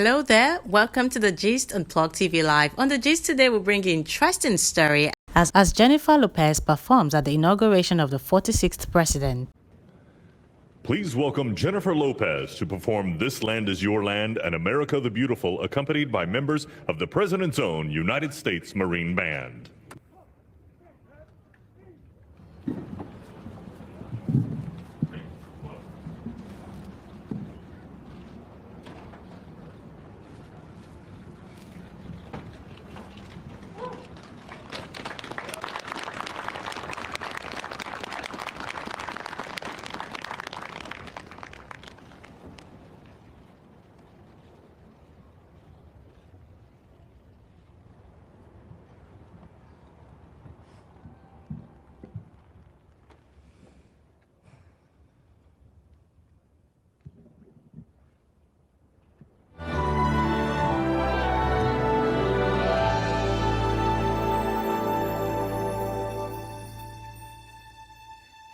Hello there. Welcome to the Gist on Plug TV Live. On the Gist today, we bring you interesting story as Jennifer Lopez performs at the inauguration of the 46th president. Please welcome Jennifer Lopez to perform This Land Is Your Land and America the Beautiful, accompanied by members of the President's Own United States Marine Band.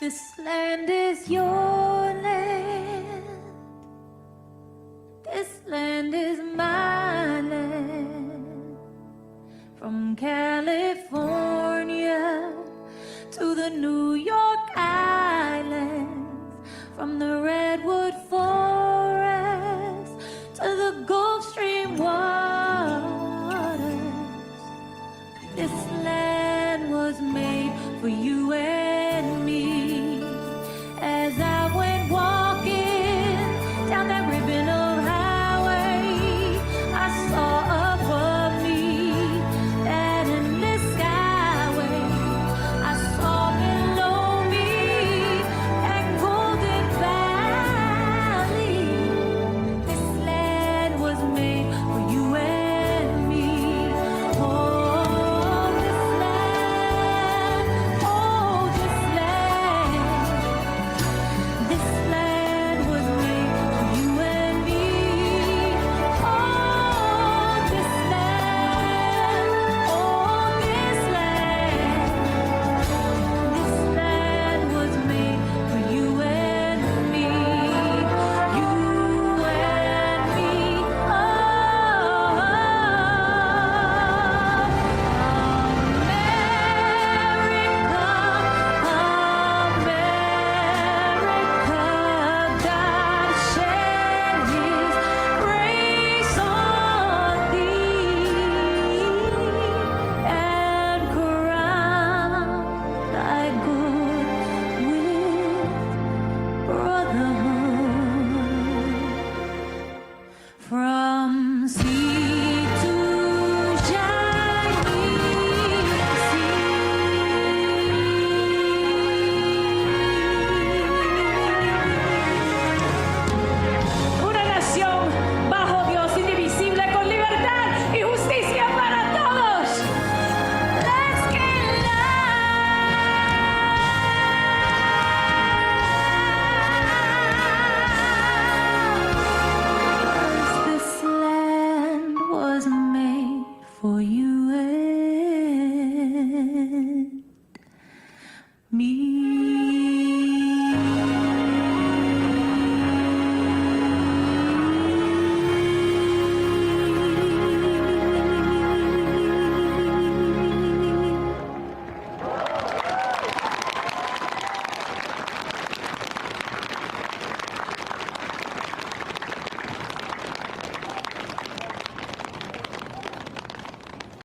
This land is yours.